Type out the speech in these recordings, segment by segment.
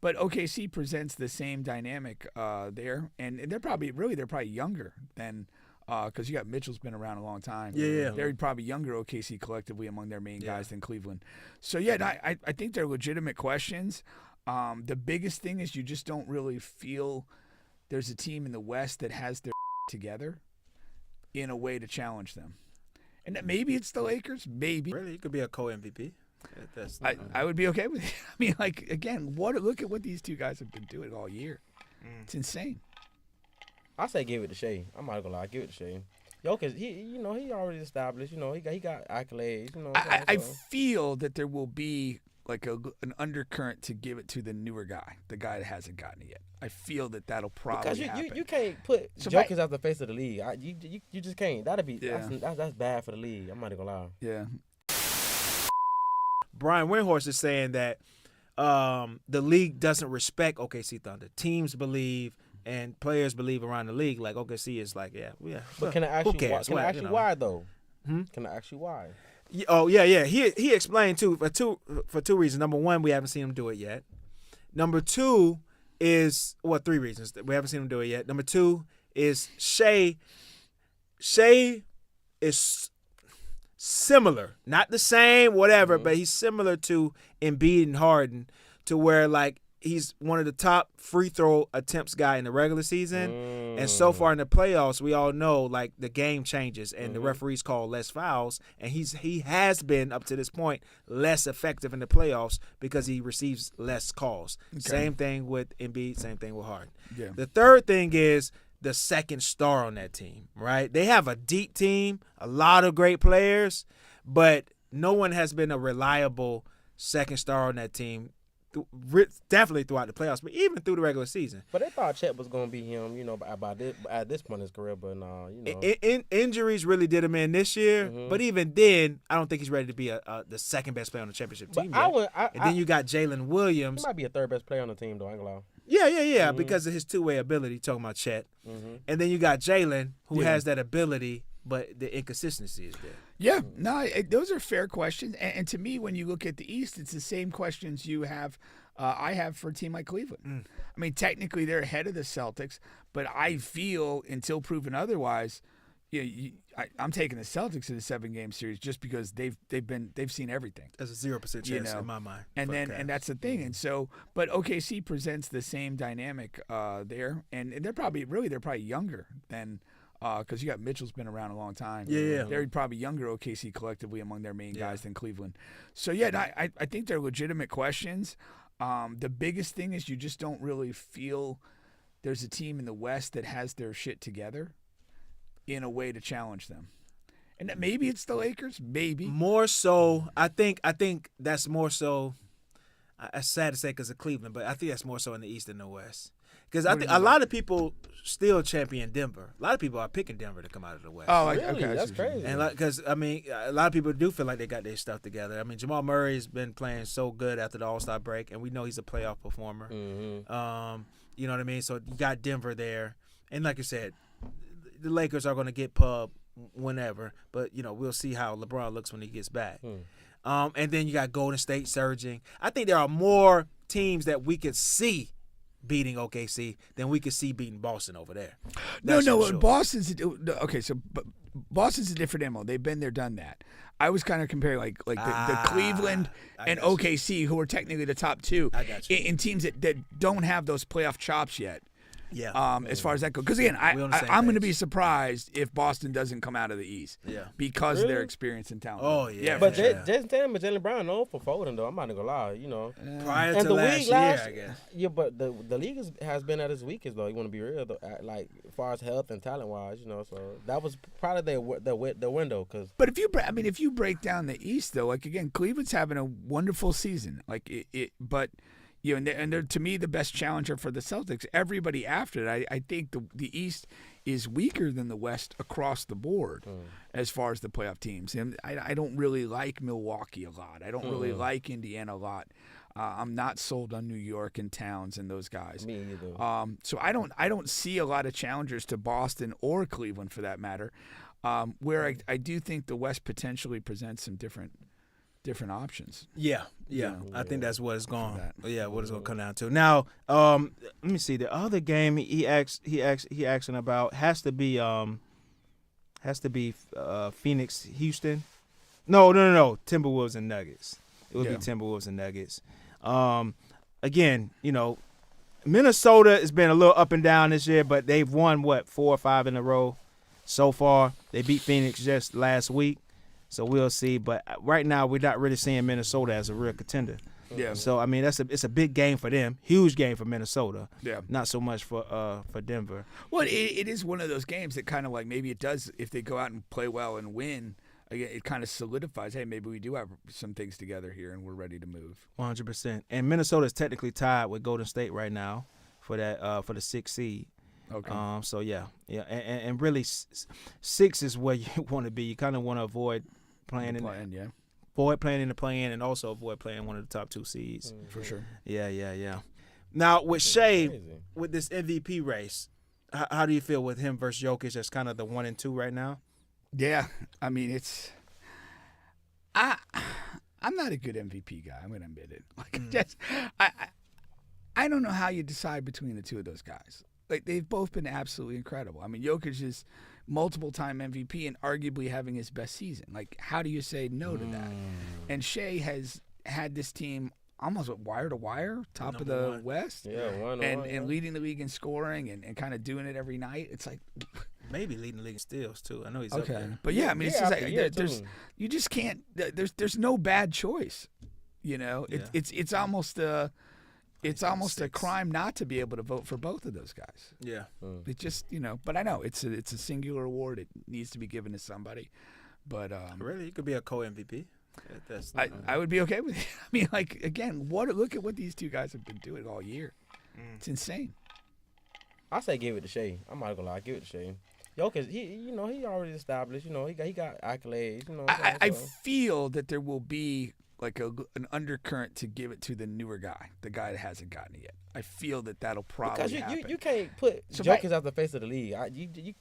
But OKC presents the same dynamic there, and they're probably younger than because you got Mitchell's been around a long time. Yeah. They're probably younger OKC collectively among their main guys than Cleveland. So yeah, I think they're legitimate questions. The biggest thing is you just don't really feel there's a team in the West that has their together in a way to challenge them. And that maybe it's the Lakers, maybe. Really, it could be a co-MVP. I would be okay with it. I mean, like, again, look at what these two guys have been doing all year. It's insane. I say give it to Shea. I'm not gonna lie, give it to Shea. Cause he already established. He got accolades. I feel that there will be like an undercurrent to give it to the newer guy, the guy that hasn't gotten it yet. I feel that'll probably happen. You can't put jokers as the face of the league. You just can't. That'd be that's bad for the league. I'm not gonna lie. Yeah. Brian Windhorst is saying that the league doesn't respect OKC Thunder. Teams believe and players believe around the league like OKC is like, yeah. But can I ask you why? Can I ask you why though? Can I ask you why? Oh yeah. He explained too for two reasons. Number one, we haven't seen him do it yet. Number two is three reasons we haven't seen him do it yet. Number two is Shea is similar, not the same, whatever, but he's similar to Embiid and Harden, to where like he's one of the top free throw attempts guy in the regular season, and so far in the playoffs, we all know like the game changes and the referees call less fouls, and he has been up to this point less effective in the playoffs because he receives less calls. Okay. Same thing with Embiid, same thing with Harden. Yeah. The third thing is the second star on that team, right? They have a deep team, a lot of great players, but no one has been a reliable second star on that team, definitely throughout the playoffs, but even through the regular season. But they thought Chet was going to be him, at this point in his career, but no, Injuries really did him in this year, but even then, I don't think he's ready to be the second best player on the championship team yet. Then you got Jalen Williams. He might be a third best player on the team, though, I ain't gonna lie. Yeah, because of his two-way ability, talking about Chet. And then you got Jalen, who has that ability, but the inconsistency is there. Yeah, no, those are fair questions. And to me, when you look at the East, it's the same questions you have. I have for a team like Cleveland. I mean, technically they're ahead of the Celtics, but I feel until proven otherwise, I'm taking the Celtics in the 7-game series just because they've seen everything. There's a 0% chance in my mind. And that's the thing. And so, but OKC presents the same dynamic there, and they're probably younger than. Because you got Mitchell's been around a long time. Yeah. They're probably younger OKC collectively among their main guys than Cleveland. So, yeah, I think they're legitimate questions. The biggest thing is you just don't really feel there's a team in the West that has their shit together in a way to challenge them. And that maybe it's the Lakers, maybe. More so, I think that's more so, it's sad to say because of Cleveland, but I think that's more so in the East than the West. Because I think a lot of people still champion Denver. A lot of people are picking Denver to come out of the West. Oh, really? Okay. That's crazy. And because a lot of people do feel like they got their stuff together. I mean, Jamal Murray's been playing so good after the All-Star break, and we know he's a playoff performer. You know what I mean? So you got Denver there, and like you said, the Lakers are going to get pub whenever, but we'll see how LeBron looks when he gets back. And then you got Golden State surging. I think there are more teams that we could see beating OKC than we could see beating Boston over there. Sure. Boston's okay. So Boston's a different MO. They've been there, done that. I was kind of comparing like the Cleveland and OKC, who are technically the top two, in teams that don't have those playoff chops yet. Yeah. As far as that goes, because again, I'm going to be surprised if Boston doesn't come out of the East. Yeah. Because of their experience and talent. Oh yeah. But Jason Tatum and Jalen Brown known for folding though. I'm not gonna lie, Prior to last year, I guess. Yeah, but the league has been at its weakest though. You want to be real though, like as far as health and talent wise, So that was probably their window. But if you break down the East though, like again, Cleveland's having a wonderful season. Like but. And they're to me the best challenger for the Celtics. Everybody after it, I think the East is weaker than the West across the board as far as the playoff teams. And I don't really like Milwaukee a lot. I don't really like Indiana a lot. I'm not sold on New York and Towns and those guys. Me either. So I don't see a lot of challengers to Boston or Cleveland for that matter. Where I do think the West potentially presents some different different options. Yeah. know, I think that's what it's going. that. Yeah, what it's going to come down to. Now, let me see. The other game he asking about has to be Phoenix, Houston. No. Timberwolves and Nuggets. It would be Timberwolves and Nuggets. Again, Minnesota has been a little up and down this year, but they've won 4 or 5 in a row so far. They beat Phoenix just last week, so we'll see. But right now, we're not really seeing Minnesota as a real contender. Yeah. So I mean, it's a big game for them, huge game for Minnesota. Yeah. Not so much for Denver. Well, it is one of those games that kind of like maybe it does if they go out and play well and win. Again, it kind of solidifies. Hey, maybe we do have some things together here, and we're ready to move. 100%. And Minnesota is technically tied with Golden State right now for that for the 6th seed. Okay. So yeah, and really 6 is where you want to be. You kind of want to avoid playing in the play-in, and also avoid playing one of the top 2 seeds. For sure. Yeah. Now with Shea, with this MVP race, how do you feel with him versus Jokic as kind of the 1 and 2 right now? Yeah, I mean I'm not a good MVP guy. I'm gonna admit it. I don't know how you decide between the two of those guys. Like they've both been absolutely incredible. I mean, Jokic is multiple-time MVP and arguably having his best season. Like, how do you say no to that? And Shea has had this team almost wire to wire, top of the West, and leading the league in scoring and kind of doing it every night. It's like. Maybe leading the league in steals too. I know he's up there. But yeah, I mean, it's just like you just can't. There's no bad choice. It's almost a crime not to be able to vote for both of those guys. Yeah. It just but I know it's a singular award. It needs to be given to somebody. But really, you could be a co-MVP. I would be okay with it. I mean, like again, look at what these two guys have been doing all year. It's insane. I say give it to Shea. I'm not gonna lie, give it to Shea. Jokic, he already established. He got accolades. I feel that there will be like an undercurrent to give it to the newer guy, the guy that hasn't gotten it yet. I feel that'll probably happen. Because you can't put Jokic as the face of the league.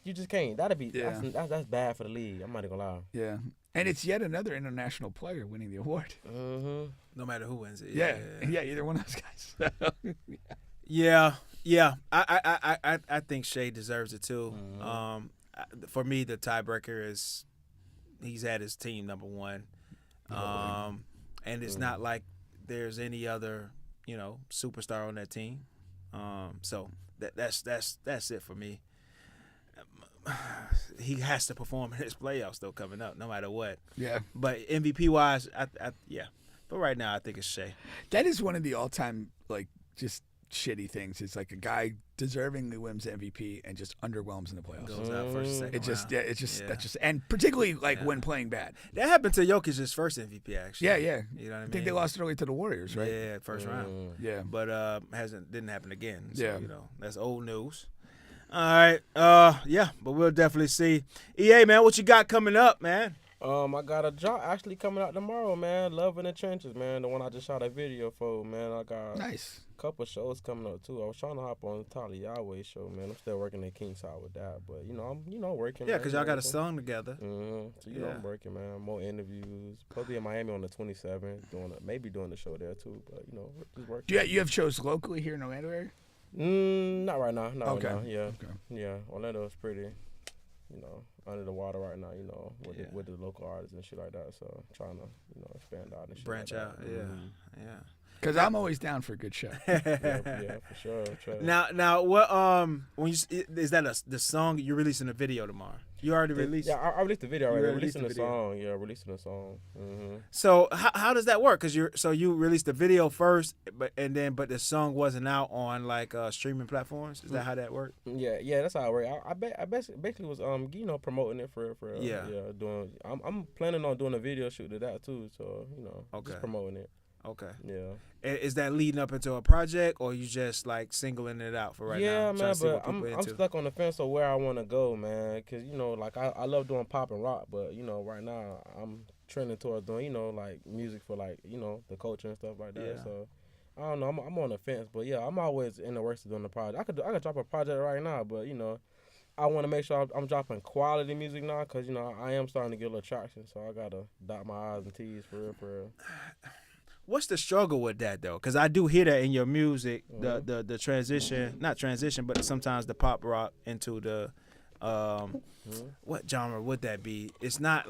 You just can't. That'd be that's bad for the league. I'm not gonna lie. Yeah, and it's yet another international player winning the award. Mm-hmm. No matter who wins it. Yeah, either one of those guys. Yeah. I think Shea deserves it too. For me, the tiebreaker is he's had his team number 1, and it's not like there's any other superstar on that team. So that's it for me. He has to perform in his playoffs though coming up, no matter what. Yeah. But MVP wise, yeah. But right now, I think it's Shea. That is one of the all-time just shitty things. It's like a guy deservingly wins MVP and just underwhelms in the playoffs. Goes out first, second round. That's just and particularly when playing bad. That happened to Jokic's first MVP actually. Yeah. You know what I mean? I think they lost it early to the Warriors, right? Yeah, first round. Yeah. But didn't happen again. So, yeah. That's old news. All right. But we'll definitely see. EA, man, what you got coming up, man? I got a job actually coming out tomorrow, man. Love in the Trenches, man. The one I just shot a video for, man. I got nice. a couple shows coming up too. I was trying to hop on Tyler Yahweh show, man. I'm still working at Kingside with that, but I'm working. Yeah, because y'all got a song together. Mm-hmm. So I'm working, man. More interviews. Probably in Miami on the 27th. Maybe doing the show there too, but just working. You have shows locally here in Orlando area? Not right now. Okay. Right now. Yeah. Okay. Yeah. Orlando's pretty. Under the water right now, with the local artists and shit like that. So trying to, expand out and shit. Branch out, yeah. Because I'm always down for a good show. yeah, for sure. Now, what when is that the song you're releasing a video tomorrow? You already released? Yeah, I released the video already. Releasing the song. Yeah, releasing the song. Mm-hmm. So how does that work? Because you released the video first, but the song wasn't out on streaming platforms. Is that how that worked? Yeah, that's how it worked. I basically was promoting it for doing. I'm planning on doing a video shoot to that too. So just promoting it. Okay. Yeah. Is that leading up into a project, or you just singling it out for right now? Yeah, man, but I'm stuck on the fence of where I want to go, man. Because I love doing pop and rock, but right now I'm trending towards doing music for the culture and stuff like that. Yeah. So I don't know. I'm on the fence, but yeah, I'm always in the works of doing the project. I could drop a project right now, but I want to make sure I'm dropping quality music now, cause you know I am starting to get a little traction, so I gotta dot my I's and T's for real. What's the struggle with that though? Because I do hear that in your music, the transition, not transition, but sometimes the pop rock into the what genre would that be? It's not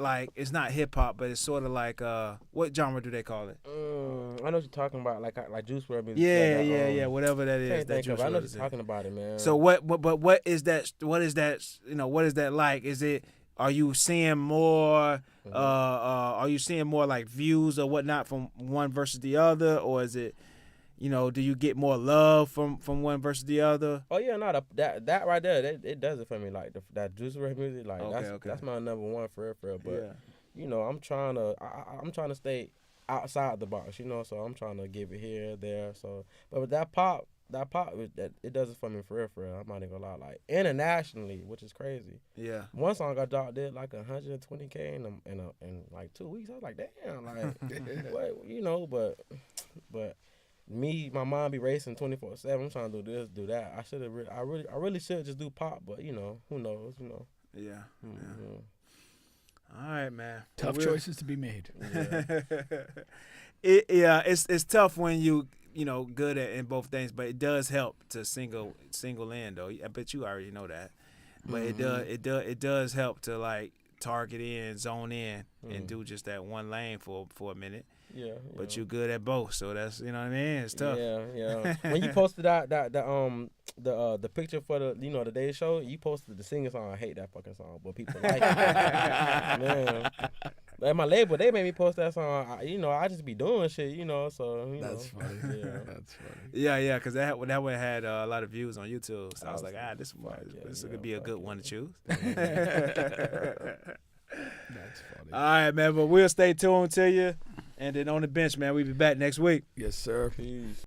hip hop, but it's sort of like what genre do they call it? I know what you're talking about, like Juice WRLD music. Yeah, whatever that is. That Juice I know WRLD what you're talking about it, man. So what is that? What is that? You know, what is that like? Is it? Are you seeing more? Are you seeing more like views or whatnot from one versus the other, or is it? You know, do you get more love from one versus the other? Oh yeah, no, that right there, it does it for me. Like that Juice WRLD music, like that's my number one for real. But you know, I'm trying to stay outside the box. You know, so I'm trying to give it here, there. So, but with that pop, it does it for me for real. I'm not even gonna lie. Like internationally, which is crazy. Yeah. One song I dropped did like 120K in like 2 weeks. I was like, damn, like what, you know, but. Me, my mind be racing 24/7. I'm trying to do this, do that. I really should just do pop, but you know, who knows? You know. Yeah. All right, man. Tough choices to be made. Yeah. It's tough when you know good at in both things, but it does help to single in though. I bet you already know that, but it does help to like target in, zone in, and do just that one lane for a minute. Yeah, but you good at both, so that's you know what I mean. It's tough. Yeah. When you posted the picture for the the Daily Show, you posted the singing song. I hate that fucking song, but people like it. Man, like my label, they made me post that song. I just be doing shit, So that's funny. Yeah, that's funny. Yeah, because that one had a lot of views on YouTube. So I was like, this could be a good one to choose. That's funny. All right, man. But we'll stay tuned to you. And then on the bench, man, we'll be back next week. Yes, sir. Peace.